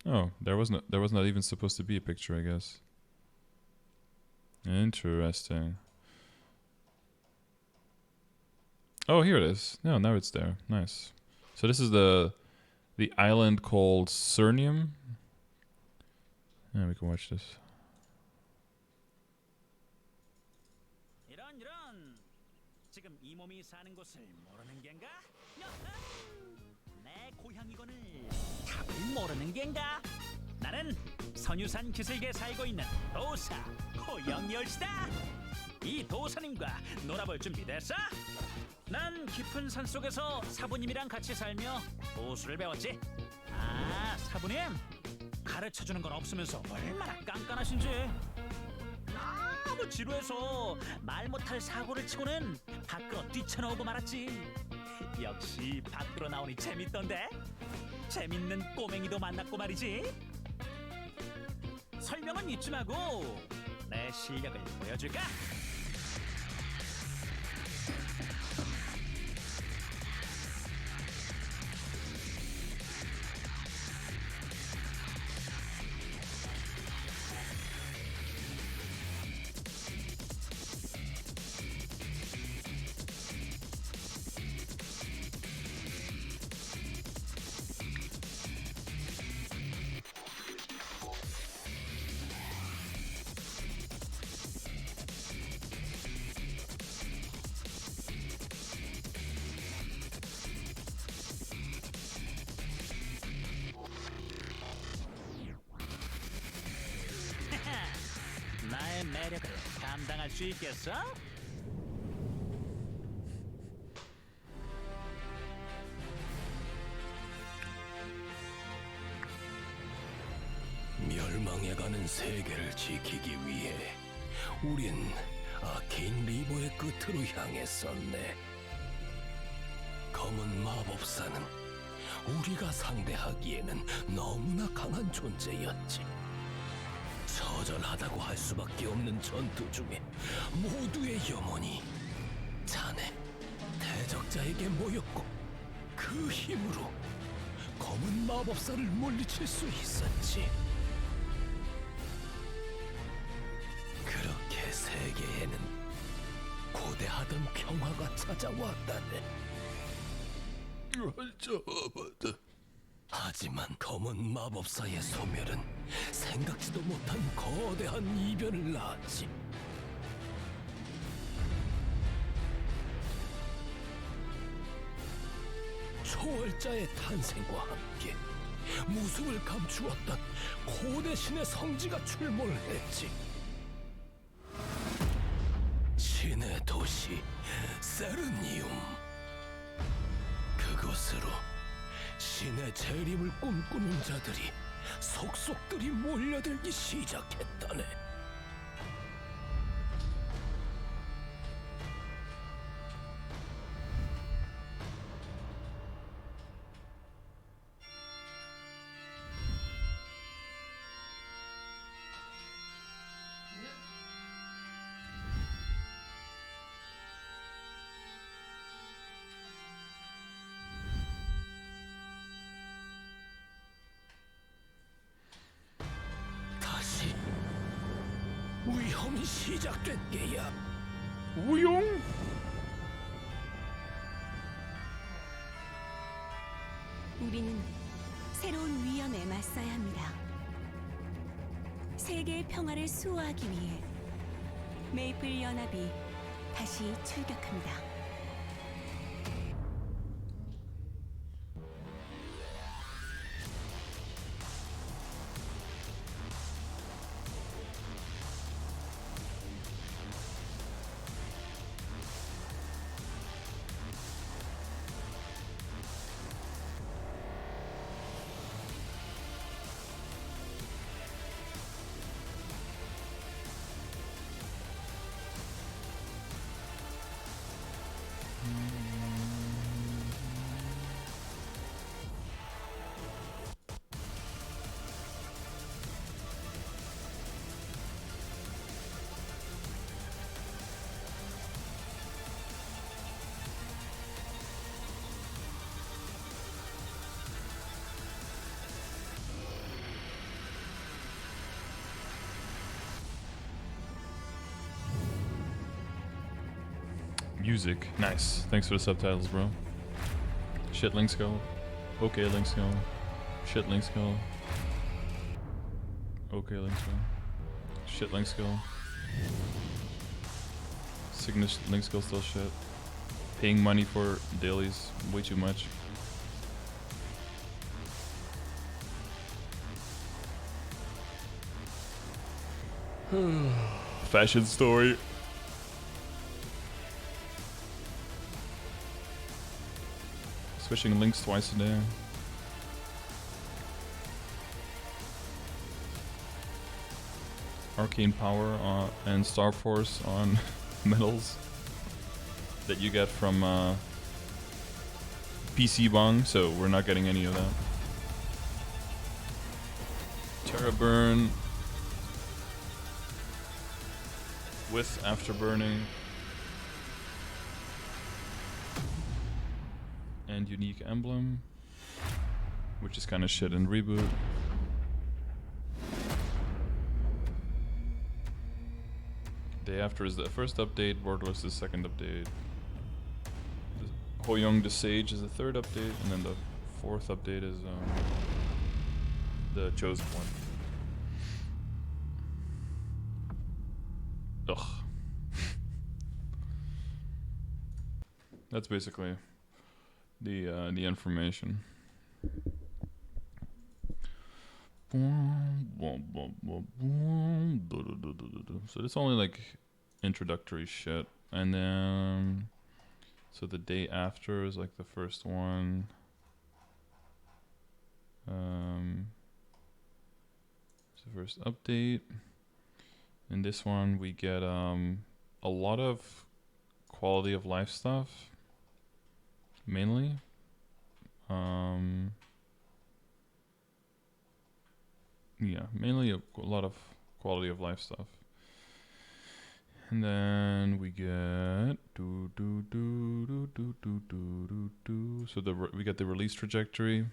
Oh, there was not even supposed to be a picture, I guess. Interesting. Oh, here it is. No, now it's there. Nice. So this is the island called Cernium. Yeah, we can watch this. 지금 이 몸이 사는 곳을 모르는 겐가? 내 고향이거늘 답을 모르는 겐가? 나는 선유산 기슭에 살고 있는 도사 호영열시다. 이 도사님과 놀아볼 준비 됐어? 난 깊은 산 속에서 사부님이랑 같이 살며 도수를 배웠지. 아, 사부님? 가르쳐주는 건 없으면서 얼마나 깐깐하신지. 너무 지루해서 말 못할 사고를 치고는 밖으로 뛰쳐나오고 말았지. 역시 밖으로 나오니 재밌던데. 재밌는 꼬맹이도 만났고 말이지. 설명은 잊지 말고 내 실력을 보여줄까? 나의 매력을 감당할 수 있겠어? 멸망해가는 세계를 지키기 위해 우린 아케인 리버의 끝으로 향했었네. 검은 마법사는 우리가 상대하기에는 너무나 강한 존재였지. 처절하다고 할 수밖에 없는 전투 중에 모두의 영혼이 자네 대적자에게 모였고 그 힘으로 검은 마법사를 물리칠 수 있었지. 그렇게 세계에는 고대하던 평화가 찾아왔다네. 하지만 검은 마법사의 소멸은 생각지도 못한 거대한 이변을 낳았지. 초월자의 탄생과 함께 무승을 감추었던 고대 신의 성지가 출몰했지. 신의 도시 세르니움. 그곳으로 신의 재림을 꿈꾸는 자들이 속속들이 몰려들기 시작했다네. 위험이 시작된 게야. 우용? 우리는 새로운 위험에 맞서야 합니다. 세계의 평화를 수호하기 위해 메이플 연합이 다시 출격합니다. Music. Nice. Thanks for the subtitles, bro. Shit, Link Skull. Okay, Link Skull. Shit, Link Skull. Okay, Link Skull. Shit, Link Skull. Cygnus Link Skull still shit. Paying money for dailies. Way too much. Fashion story. Switching links twice a day. Arcane power and Star Force on medals that you get from PC Bong, so we're not getting any of that. Terra Burn with Afterburning and Unique Emblem, which is kind of shit in Reboot. Day after is the first update, Borderless is the second update. Hoyoung the Sage is the third update, and then the fourth update is the Chosen one. Ugh. That's basically the information. So it's only like introductory shit, and then so the day after is like the first one. It's the first update. In this one we get a lot of quality of life stuff, mainly. Yeah, mainly a lot of quality of life stuff. And then we get so we get the release trajectory.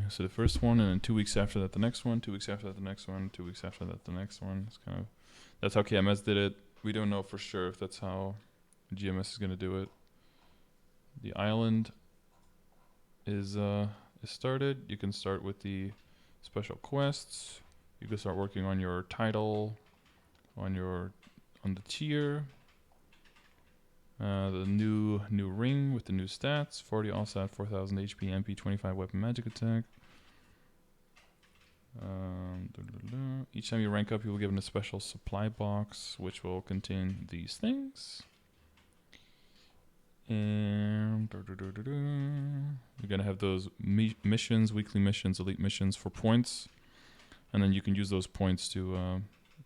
So the first one, and then 2 weeks after that the next one, 2 weeks after that the next one, 2 weeks after that the next one. It's kind of, that's how GMS did it. We don't know for sure if that's how GMS is gonna do it. The island is started. You can start with the special quests. You can start working on your title, on the tier. The new ring with the new stats: 40 all stat, 4000 HP, MP, 25 weapon magic attack. Each time you rank up, you will be given a special supply box, which will contain these things. And you're gonna have those missions, weekly missions, elite missions for points, and then you can use those points to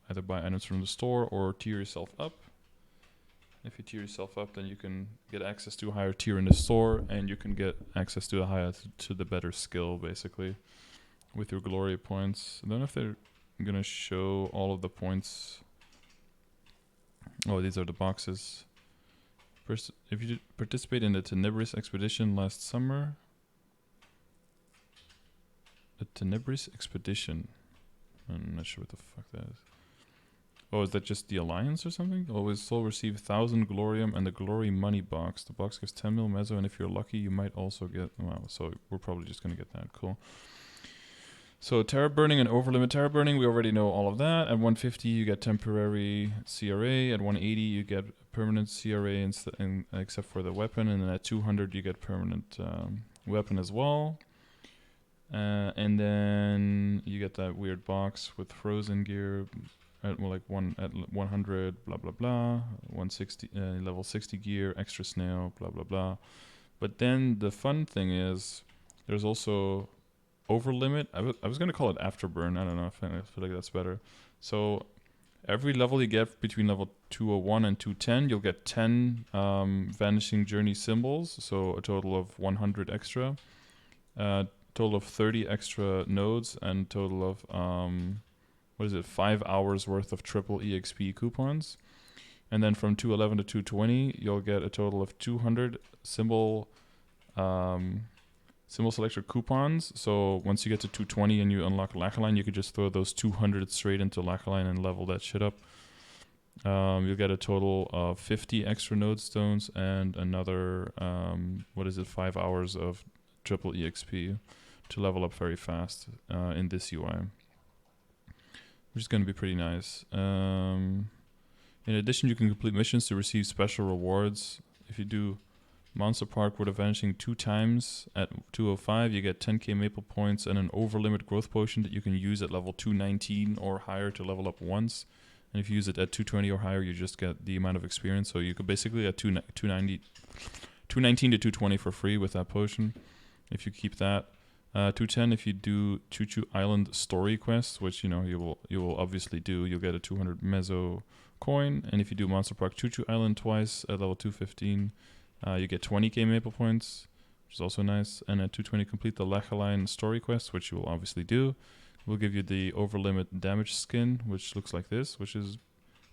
either buy items from the store or tier yourself up. If you tier yourself up, then you can get access to a higher tier in the store, and you can get access to the better skill, basically, with your glory points. I don't know if they're gonna show all of the points. Oh, these are the boxes. First, if you participate in the Tenebris expedition last summer. The Tenebris expedition. I'm not sure what the fuck that is. Oh, is that just the Alliance or something? Always still receive 1000 Glorium and the Glory Money Box. The box gives 10 mil mezzo, and if you're lucky, you might also get... Wow, so we're probably just gonna get that. Cool. So Terra Burning and Overlimit Terra Burning, we already know all of that. At 150, you get temporary CRA. At 180, you get permanent CRA except for the weapon. And then at 200, you get permanent weapon as well. And then you get that weird box with frozen gear. At 100, blah blah blah, 160 level 60 gear, extra snail, blah blah blah. But then the fun thing is there's also Overlimit. I was gonna call it Afterburn. I don't know. I feel like that's better. So every level you get between level 201 and 210, you'll get 10 Vanishing Journey symbols. So a total of 100 extra. Total of 30 extra nodes, and total of 5 hours worth of triple EXP coupons. And then from 211 to 220, you'll get a total of 200 symbol symbol selector coupons. So once you get to 220 and you unlock Lachaline, you could just throw those 200 straight into Lachaline and level that shit up. You'll get a total of 50 extra node stones and another 5 hours of triple EXP to level up very fast in this UI, which is going to be pretty nice. In addition, you can complete missions to receive special rewards. If you do Monster Park with a Vanishing 2 times at 205, you get 10k maple points and an overlimit growth potion that you can use at level 219 or higher to level up once. And if you use it at 220 or higher, you just get the amount of experience. So you could basically get 219 to 220 for free with that potion if you keep that. 210 if you do Choo Choo Island story quests, which you will obviously do. You'll get a 200 Mezzo coin, and if you do Monster Park Choo Choo Island twice at level 215, you get 20k maple points, which is also nice. And at 220 complete the Lachaline story quest, which you will obviously do. We'll give you the overlimit damage skin, which looks like this, which is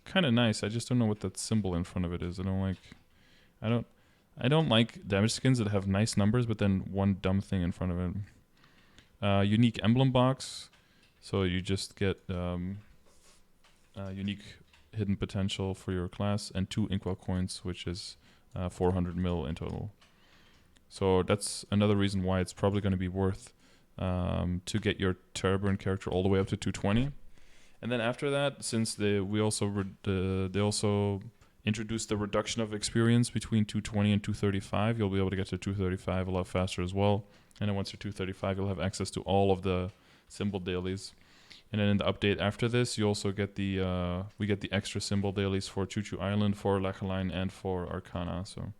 kind of nice. I just don't know what that symbol in front of it is. I don't like damage skins that have nice numbers, but then one dumb thing in front of it. Unique emblem box, so you just get unique hidden potential for your class, and 2 Inkwell coins, which is 400 mil in total. So that's another reason why it's probably going to be worth to get your Terraburn character all the way up to 220. And then after that, since they also introduced the reduction of experience between 220 and 235, you'll be able to get to 235 a lot faster as well. And then once you're 235, you'll have access to all of the symbol dailies. And then in the update after this, you also get we get the extra symbol dailies for Choo Choo Island, for Lachaline, and for Arcana. So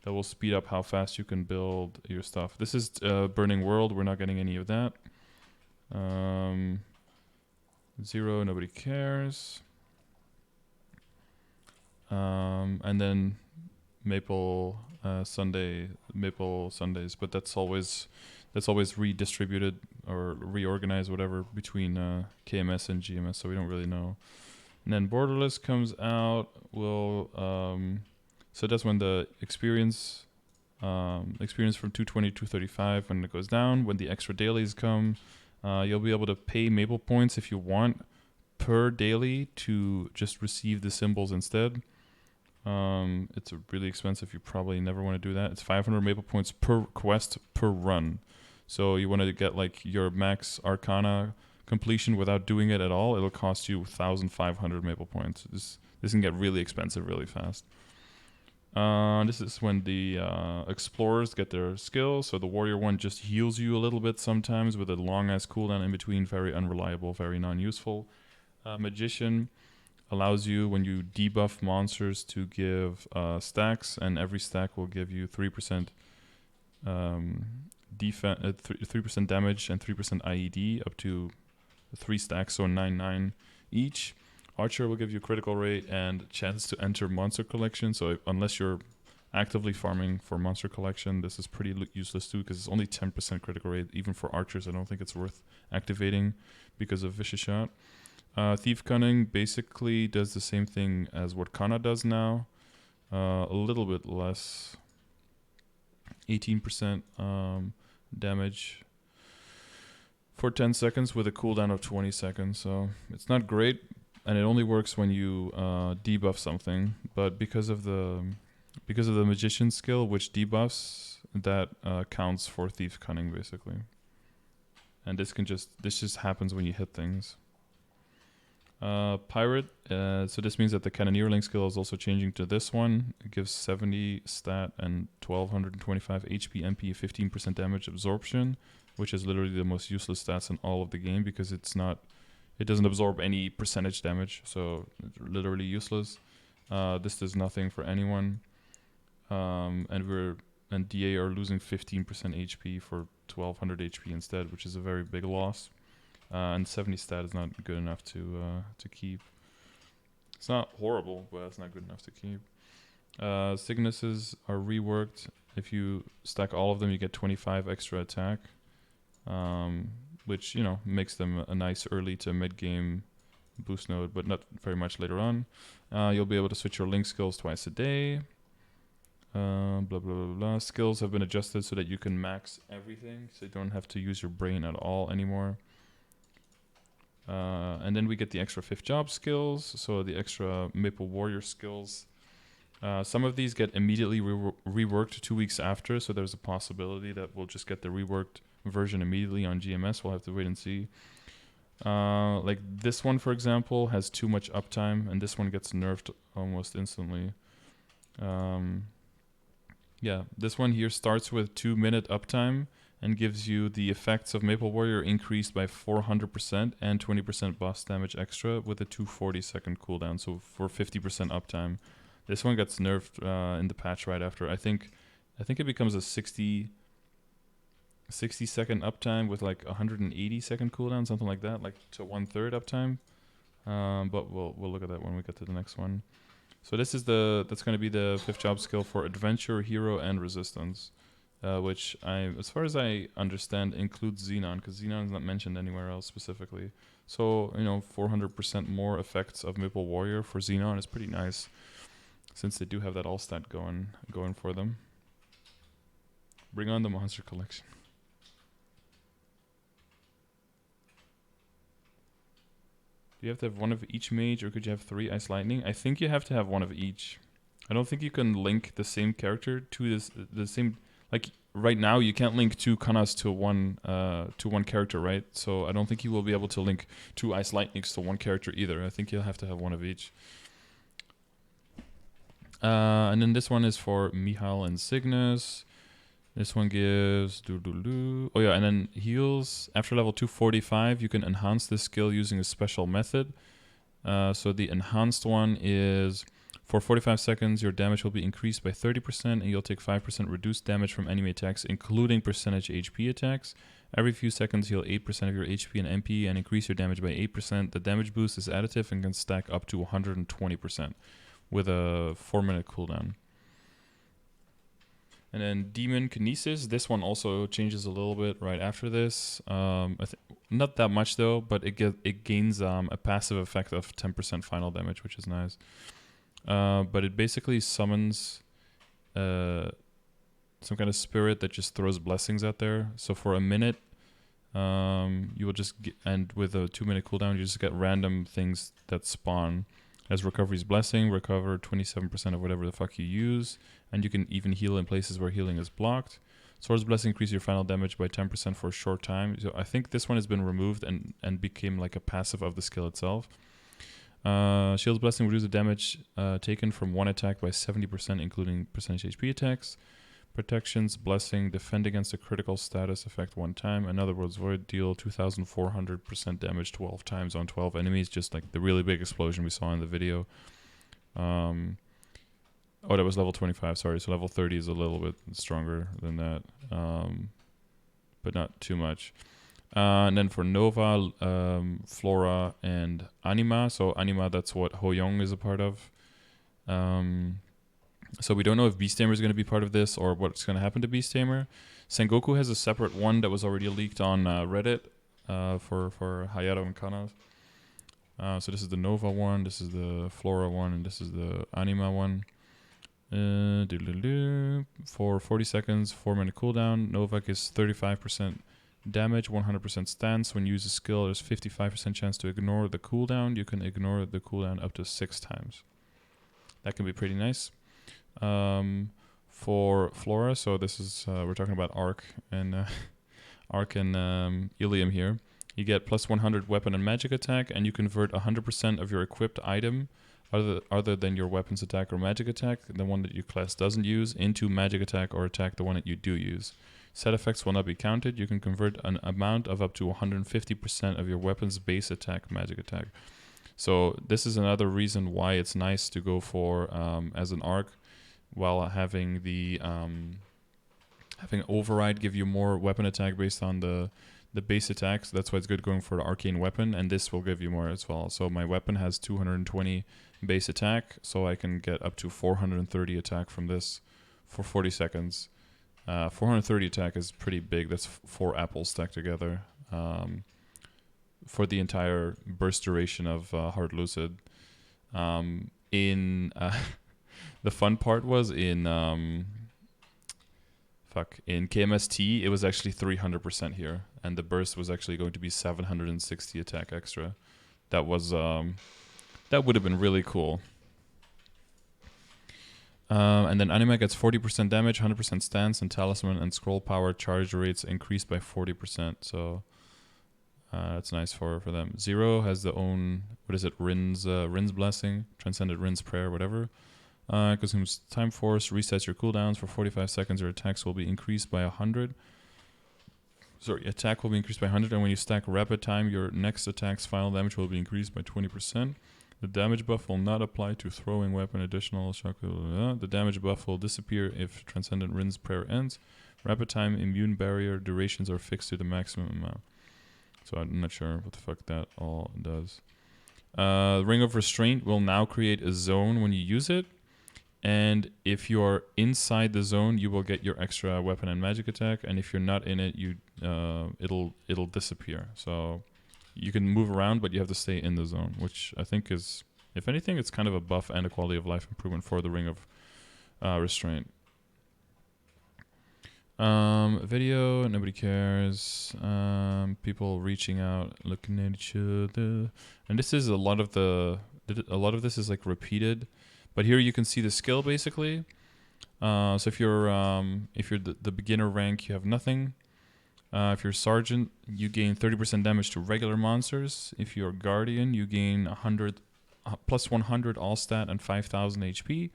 that will speed up how fast you can build your stuff. This is Burning World. We're not getting any of that. 0, nobody cares. And then Maple Sundays, but that's always redistributed or reorganized, whatever, between KMS and GMS, so we don't really know. And then Borderless comes out. So that's when the experience from 220 to 235, when it goes down. When the extra dailies come, you'll be able to pay Maple points if you want per daily to just receive the symbols instead. It's really expensive. You probably never want to do that. It's 500 Maple points per quest per run. So you want to get like your max Arcana completion without doing it at all, it'll cost you 1,500 Maple points. This can get really expensive really fast. This is when the explorers get their skills. So the warrior one just heals you a little bit sometimes with a long ass cooldown in between. Very unreliable, very non-useful. Magician allows you, when you debuff monsters, to give stacks, and every stack will give you 3% 3% damage and 3% IED up to 3 stacks, so 9/9 each. Archer will give you critical rate and chance to enter monster collection. So unless you're actively farming for monster collection, this is pretty useless too, because it's only 10% critical rate. Even for archers, I don't think it's worth activating because of Vicious Shot. Thief Cunning basically does the same thing as what Kana does now. A little bit less. 18% damage for 10 seconds with a cooldown of 20 seconds. So it's not great, and it only works when you debuff something. But because of the magician skill, which debuffs, that counts for Thief Cunning basically. And this just happens when you hit things. Pirate, so this means that the Cannoneer Link skill is also changing to this one. It gives 70 stat and 1225 HP, MP, 15% damage absorption, which is literally the most useless stats in all of the game because it doesn't absorb any percentage damage, so it's literally useless. This does nothing for anyone. And DA are losing 15% HP for 1200 HP instead, which is a very big loss. And 70 stat is not good enough to keep. It's not horrible, but it's not good enough to keep. Signuses are reworked. If you stack all of them, you get 25 extra attack, which makes them a nice early to mid game boost node, but not very much later on. You'll be able to switch your link skills twice a day. Blah, blah, blah, blah. Skills have been adjusted so that you can max everything. So you don't have to use your brain at all anymore. And then we get the extra 5th job skills. So the extra Maple Warrior skills. Some of these get immediately reworked 2 weeks after. So there's a possibility that we'll just get the reworked version immediately on GMS. We'll have to wait and see. Like this one, for example, has too much uptime. And this one gets nerfed almost instantly. Yeah, this one here starts with 2-minute uptime and gives you the effects of Maple Warrior increased by 400% and 20% boss damage extra with a 240-second cooldown, so for 50% uptime. This one gets nerfed in the patch right after. I think it becomes a 60-second uptime with like 180-second cooldown, something like that, like to 1/3 uptime. But we'll look at that when we get to the next one. So this is that's going to be the 5th job skill for Adventure, Hero, and Resistance, which as far as I understand, includes Xenon, because Xenon is not mentioned anywhere else specifically. So 400% more effects of Maple Warrior for Xenon is pretty nice, since they do have that all stat going for them. Bring on the monster collection. Do you have to have one of each mage, or could you have 3 Ice Lightning? I think you have to have one of each. I don't think you can link the same character to the same. Like right now, you can't link 2 Kanas to one character, right? So I don't think you will be able to link 2 Ice Lightnings to one character either. I think you'll have to have one of each. And then this one is for Mihail and Cygnus. This one gives oh yeah, and then heals. After level 245, you can enhance this skill using a special method. So the enhanced one is for 45 seconds, your damage will be increased by 30%, and you'll take 5% reduced damage from enemy attacks, including percentage HP attacks. Every few seconds, heal 8% of your HP and MP, and increase your damage by 8%. The damage boost is additive and can stack up to 120% with a 4-minute cooldown. And then Demon Kinesis, this one also changes a little bit right after this. Not that much though, but it gains a passive effect of 10% final damage, which is nice. But it basically summons some kind of spirit that just throws blessings out there. So for a minute, you will just get, and with a 2-minute cooldown, you just get random things that spawn. As Recovery's Blessing, recover 27% of whatever the fuck you use, and you can even heal in places where healing is blocked. Sword's Blessing increases your final damage by 10% for a short time. So I think this one has been removed and became like a passive of the skill itself. Shield's Blessing reduces the damage taken from one attack by 70%, including percentage HP attacks. Protection's Blessing, defend against a critical status effect 1 time. In other words, Void deal 2,400% damage 12 times on 12 enemies, just like the really big explosion we saw in the video. Oh, that was level 25, sorry. So level 30 is a little bit stronger than that, but not too much. And then for Nova, Flora, and Anima. So Anima, that's what Hoyong is a part of. So we don't know if Beast Tamer is going to be part of this or what's going to happen to Beast Tamer. Sengoku has a separate one that was already leaked on Reddit for Hayato and Kana. So this is the Nova one, this is the Flora one, and this is the Anima one. For 40 seconds, 4-minute cooldown. Nova gives 35% damage, 100% stance. When you use a skill, there's 55% chance to ignore the cooldown. You can ignore the cooldown up to 6 times. That can be pretty nice. For Flora, so this is we're talking about Arc and Ilium here. You get plus 100 weapon and magic attack, and you convert 100% of your equipped item, other than your weapons attack or magic attack, the one that your class doesn't use, into magic attack or attack, the one that you do use. Set effects will not be counted. You can convert an amount of up to 150% of your weapon's base attack, magic attack. So this is another reason why it's nice to go for as an Arc, while having the having Override give you more weapon attack based on the base attacks. That's why it's good going for the arcane weapon, and this will give you more as well. So my weapon has 220 base attack, so I can get up to 430 attack from this for 40 seconds. 430 attack is pretty big. That's 4 apples stacked together for the entire burst duration of Hard Lucid. The fun part was in in KMST it was actually 300% here, and the burst was actually going to be 760 attack extra. That was that would have been really cool. And then anime gets 40% damage, 100% stance, and talisman and scroll power charge rates increased by 40%. So that's nice for them. Zero has the own, what is it, Rin's blessing, transcended Rin's prayer, whatever. Consumes time force, resets your cooldowns for 45 seconds. Your attacks will be increased by 100. Sorry, attack will be increased by 100, and when you stack rapid time, your next attack's final damage will be increased by 20%. The damage buff will not apply to throwing weapon, additional shock. The damage buff will disappear if Transcendent Rin's prayer ends. Rapid time, immune barrier durations are fixed to the maximum amount. So I'm not sure what the fuck that all does. Ring of Restraint will now create a zone when you use it. And if you're inside the zone, you will get your extra weapon and magic attack. And if you're not in it, it'll disappear. So you can move around, but you have to stay in the zone, which I think is, if anything, it's kind of a buff and a quality of life improvement for the Ring of Restraint. Video, nobody cares. People reaching out, looking at each other, and this is a lot of this is like repeated, but here you can see the skill basically. So if you're the beginner rank, you have nothing. If you're Sergeant, you gain 30% damage to regular monsters. If you're Guardian, you gain 100 plus 100 all stat and 5,000 HP.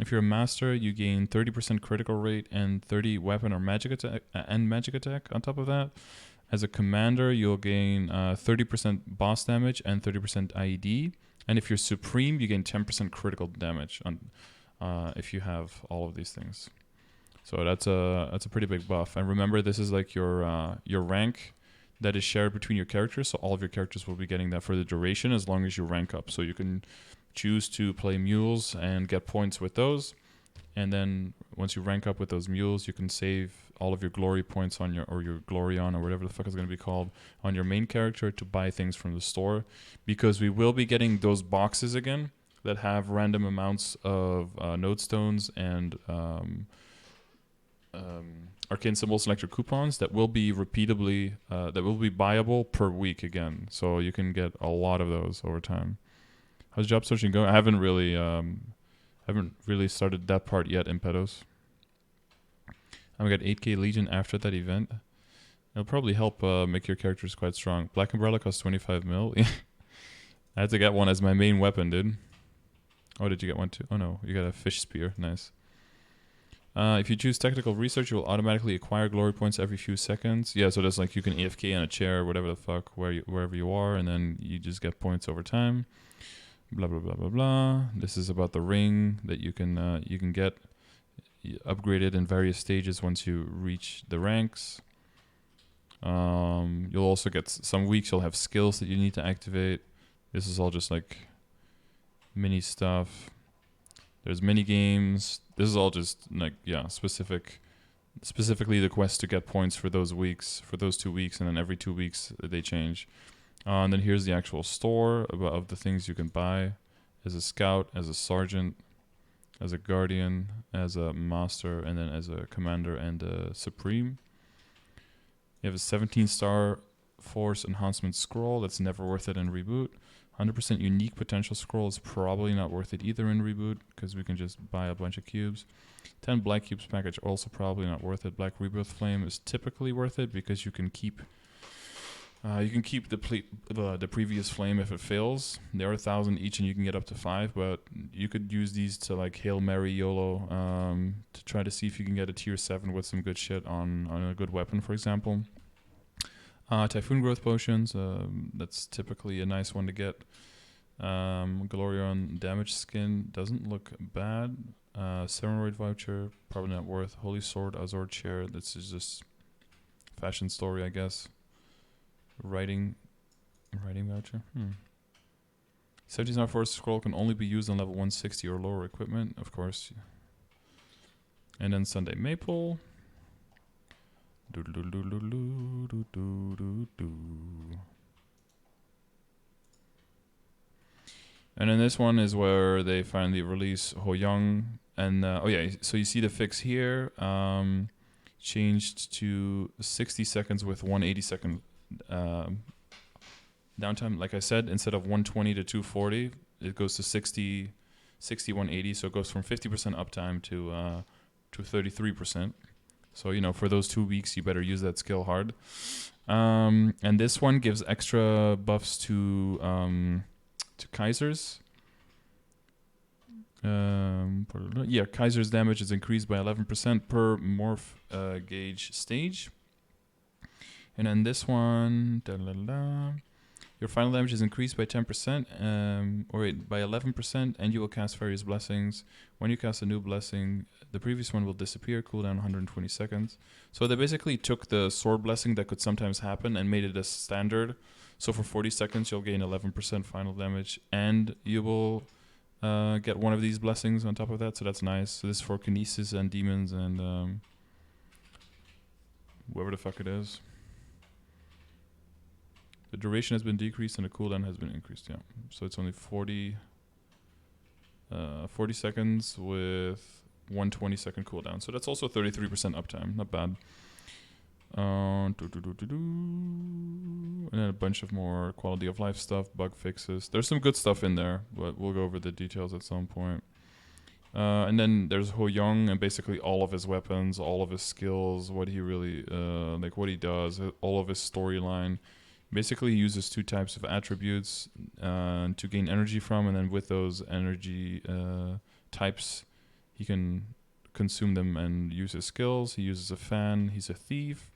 If you're a Master, you gain 30% critical rate and 30 weapon or magic attack on top of that. As a Commander, you'll gain 30% boss damage and 30% IED. And if you're Supreme, you gain 10% critical damage on if you have all of these things. So that's a pretty big buff. And remember, this is like your rank that is shared between your characters. So all of your characters will be getting that for the duration as long as you rank up. So you can choose to play mules and get points with those. And then once you rank up with those mules, you can save all of your glory points on your Glorion or whatever the fuck is going to be called on your main character to buy things from the store. Because we will be getting those boxes again that have random amounts of node stones and arcane symbol selector coupons that will be repeatably that will be buyable per week again. So you can get a lot of those over time. How's job searching going? I haven't really started that part yet in Pedos. I got 8k Legion after that event. It'll probably help make your characters quite strong. Black Umbrella costs 25 mil. I had to get one as my main weapon, dude. Oh, did you get one too? Oh no, you got a fish spear. Nice. If you choose technical research, you will automatically acquire glory points every few seconds. Yeah, so that's like you can AFK in a chair, whatever the fuck, wherever you are, and then you just get points over time. Blah blah blah blah blah. This is about the ring that you can get upgraded in various stages once you reach the ranks. You'll also get some weeks. You'll have skills that you need to activate. This is all just like mini stuff. There's mini games. This is all just like specifically the quest to get points for those weeks, for those 2 weeks, and then every 2 weeks they change. And then here's the actual store of the things you can buy as a scout, as a sergeant, as a guardian, as a master, and then as a commander and a supreme. You have a 17-star force enhancement scroll. That's never worth it in reboot. 100% unique potential scroll is probably not worth it either in reboot because we can just buy a bunch of cubes. 10 black cubes package also probably not worth it. Black rebirth flame is typically worth it because you can keep the previous flame if it fails. There are 1,000 each and you can get up to 5, but you could use these to like Hail Mary YOLO to try to see if you can get a tier 7 with some good shit on a good weapon, for example. Typhoon growth potions, that's typically a nice one to get. Glorion damage skin doesn't look bad. Semeroid voucher, probably not worth. Holy sword, Azor chair, this is just fashion story, I guess. Writing voucher. 17-star force scroll can only be used on level 160 or lower equipment, of course. And then Sunday Maple. And then this one is where they finally release Hoyoung. And oh yeah, so you see the fix here. Changed to 60 seconds with 180-second downtime. Like I said, instead of 120 to 240, it goes to 60, 180. So it goes from 50% uptime to 33%. So, you know, for those 2 weeks, you better use that skill hard. And this one gives extra buffs to Kaisers. Yeah, Kaiser's damage is increased by 11% per morph gauge stage. And then this one, your final damage is increased by 10%, or wait, by 11%, and you will cast various blessings. When you cast a new blessing, the previous one will disappear, cooldown 120 seconds. So they basically took the sword blessing that could sometimes happen and made it a standard. So for 40 seconds, you'll gain 11% final damage, and you will get one of these blessings on top of that. So that's nice. So this is for Kinesis and demons and whoever the fuck it is. The duration has been decreased and the cooldown has been increased, yeah. So it's only 40 seconds with 120 second cooldown. So that's also 33% uptime, not bad. And then a bunch of more quality of life stuff, bug fixes. There's some good stuff in there, but we'll go over the details at some point. And then there's Hoyoung and basically all of his weapons, all of his skills, what he really, like what he does, all of his storyline. Basically uses two types of attributes to gain energy from, and then with those energy types, he can consume them and use his skills. He uses a fan, he's a thief,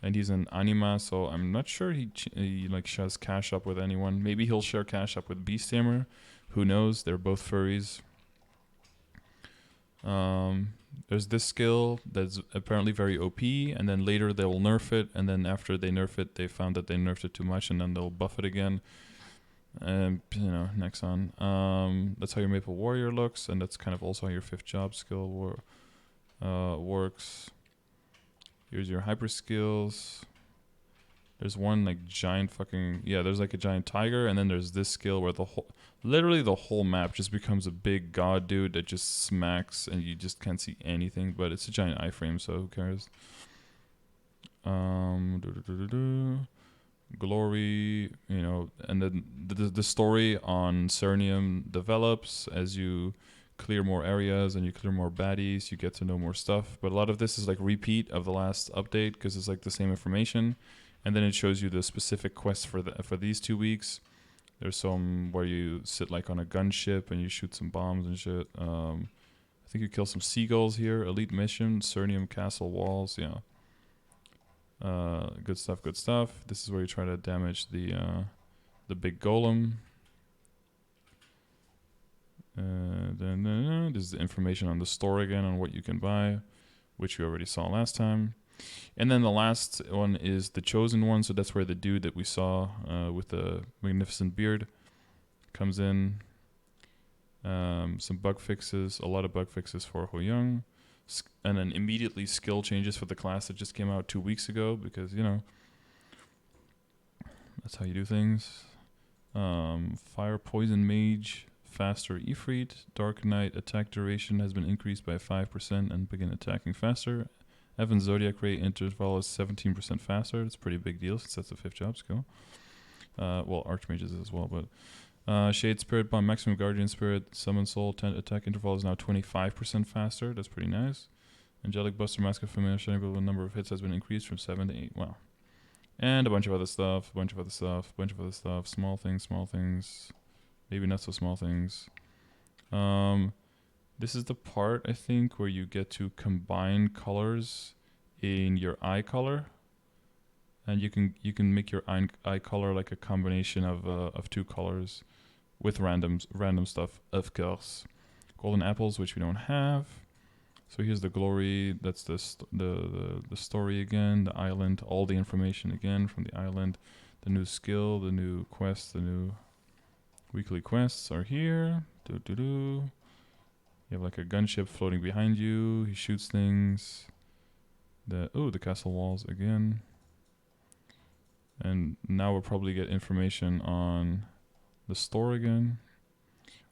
and he's an anima, so I'm not sure he like shares cash up with anyone. Maybe he'll share cash up with Beasthammer. Who knows? They're both furries. There's this skill that's apparently very OP, and then later they will nerf it, and then after they nerf it, they found that they nerfed it too much, and then they'll buff it again. And you know, next on. That's how your Maple Warrior looks, and that's kind of also how your 5th job skill works. Here's your hyper skills. There's one like giant fucking, yeah, there's like a giant tiger, and then there's this skill where literally the whole map just becomes a big god dude that just smacks and you just can't see anything, but it's a giant iframe, so who cares. Glory, you know, and then the story on Cernium develops as you clear more areas and you clear more baddies, you get to know more stuff, but a lot of this is like repeat of the last update because it's like the same information. And then it shows you the specific quests for these 2 weeks. There's some where you sit like on a gunship and you shoot some bombs and shit. I think you kill some seagulls here. Elite mission, Cernium castle walls. Yeah. Good stuff. Good stuff. This is where you try to damage the big golem. Then this is the information on the store again on what you can buy, which we already saw last time. And then the last one is the chosen one. So that's where the dude that we saw with the magnificent beard comes in. Some bug fixes, a lot of bug fixes for Hoyoung. And then immediately skill changes for the class that just came out 2 weeks ago because, you know, that's how you do things. Fire Poison Mage, faster Ifrit. Dark Knight attack duration has been increased by 5% and begin attacking faster. Evan Zodiac Ray interval is 17% faster. It's a pretty big deal since that's the 5th job skill. Well, Archmages as well, but Shade Spirit Bomb, Maximum Guardian Spirit, Summon Soul, 10 attack interval is now 25% faster. That's pretty nice. Angelic Buster, Mask of Familiar Shining, the number of hits has been increased from 7 to 8. Wow. And a bunch of other stuff, small things, maybe not so small things. This is the part, I think, where you get to combine colors in your eye color, and you can make your eye color like a combination of 2 colors with random stuff, of course. Golden apples, which we don't have. So here's the glory. That's the story again. The island, all the information again from the island. The new skill, the new quest, the new weekly quests are here. You have like a gunship floating behind you. He shoots things. The castle walls again. And now we'll probably get information on the store again.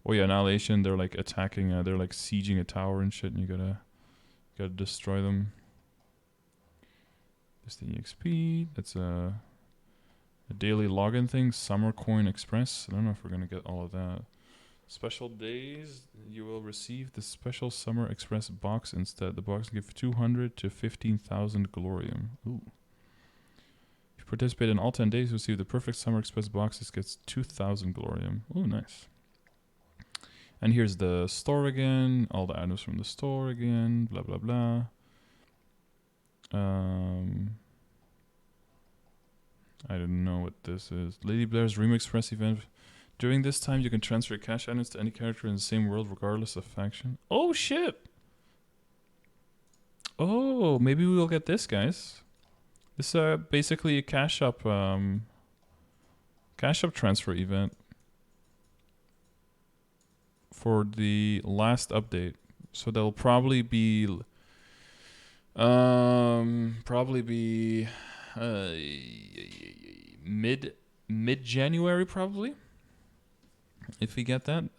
Oh yeah, Annihilation, they're like attacking, they're like sieging a tower and shit, and you gotta destroy them. Destiny XP, that's a daily login thing. Summer Coin Express, I don't know if we're gonna get all of that. Special days, you will receive the special Summer Express box instead. The box gives 200 to 15,000 Glorium. Ooh. If you participate in all 10 days, you receive the perfect Summer Express box. This gets 2,000 Glorium. Ooh, nice. And here's the store again. All the items from the store again. Blah, blah, blah. I don't know what this is. Lady Blair's Remix Press event. During this time, you can transfer cash items to any character in the same world, regardless of faction. Oh, shit! Oh, maybe we will get this, guys. This is basically a cash up transfer event for the last update. So that'll probably be mid January probably. If we get that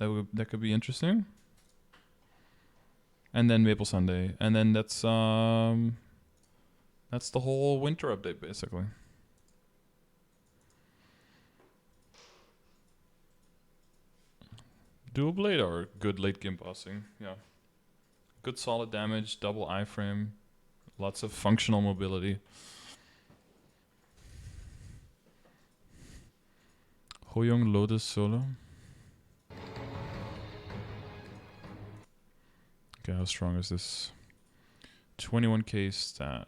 could be interesting. And then Maple Sunday, and then that's the whole winter update basically. Dual blade or good late game bossing, yeah. Good solid damage, double iframe, lots of functional mobility. Hoyoung Lotus solo. Okay, how strong is this? 21k stat.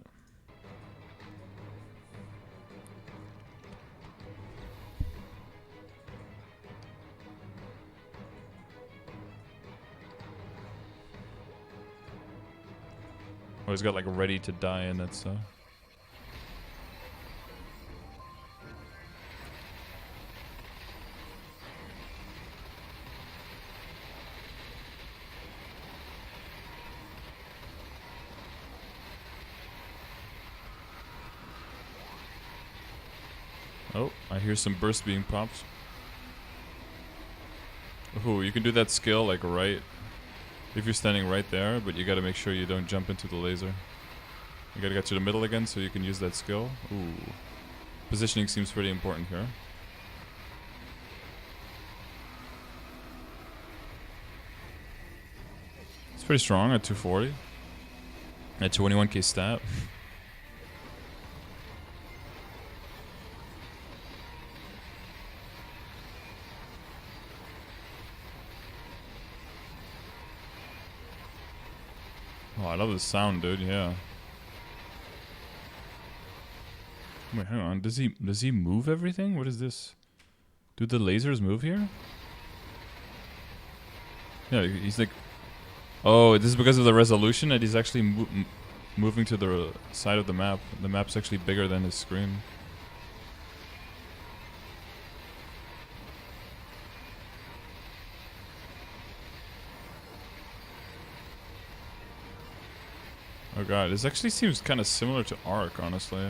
Oh, he's got like ready to die and that stuff. Oh, I hear some burst being popped. Ooh, you can do that skill like right if you're standing right there, but you gotta make sure you don't jump into the laser. You gotta get to the middle again so you can use that skill. Ooh. Positioning seems pretty important here. It's pretty strong at 240. At 21k stat. Oh, I love the sound, dude. Yeah. Wait, hang on. Does he move everything? What is this? Do the lasers move here? Yeah, he's like. Oh, this is because of the resolution that he's actually moving to the side of the map. The map's actually bigger than his screen. Oh god, this actually seems kind of similar to Arc, honestly.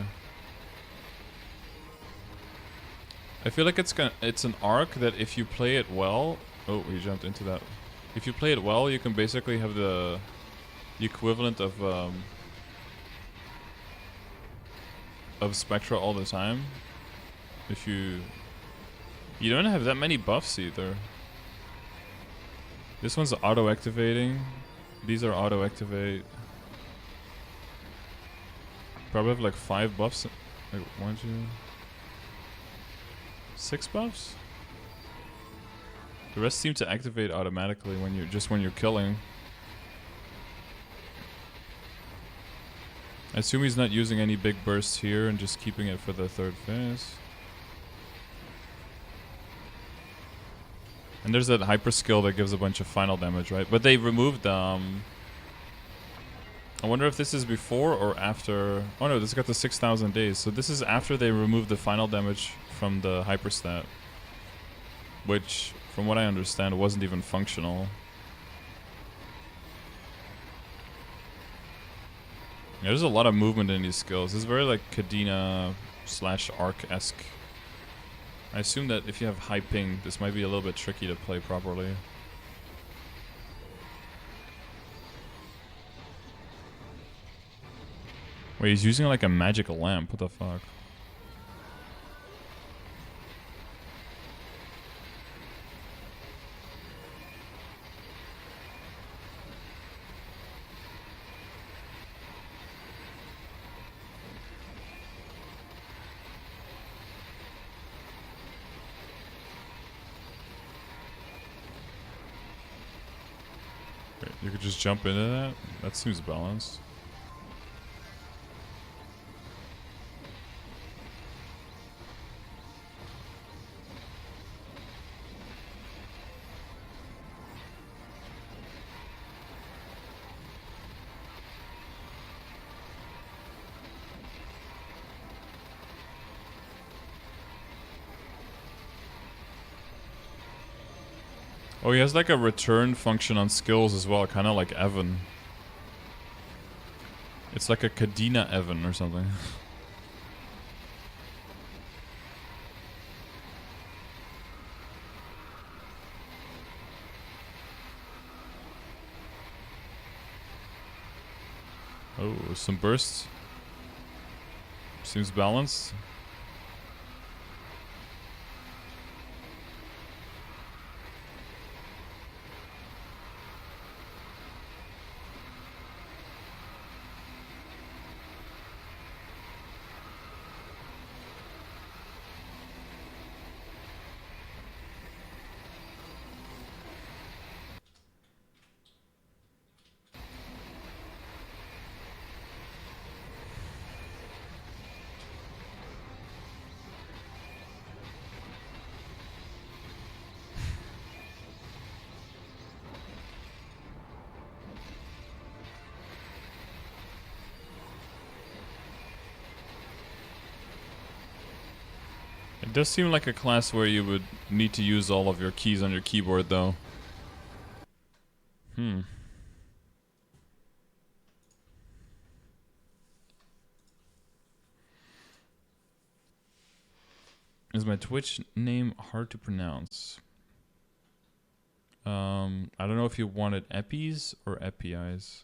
I feel like it's an Arc that if you play it well... Oh, he jumped into that. If you play it well, you can basically have the equivalent of Spectra all the time. If you don't have that many buffs either. This one's auto-activating. These are auto-activate. Probably have like 5 buffs. Like 1, 2, 6 buffs? The rest seem to activate automatically when you're killing. I assume he's not using any big bursts here and just keeping it for the third phase. And there's that hyper skill that gives a bunch of final damage, right? But they removed I wonder if this is before or after... Oh no, this got the 6,000 days. So this is after they removed the final damage from the hyper stat. Which, from what I understand, wasn't even functional. Yeah, there's a lot of movement in these skills. It's very like Kadena / Arc-esque. I assume that if you have high ping, this might be a little bit tricky to play properly. Wait, he's using like a magic lamp. What the fuck? Wait, you could just jump into that? That seems balanced. Oh, he has like a return function on skills as well, kind of like Evan. It's like a Kadena Evan or something. Oh, some bursts. Seems balanced. It does seem like a class where you would need to use all of your keys on your keyboard, though. Is my Twitch name hard to pronounce? I don't know if you wanted Epis or Epiis.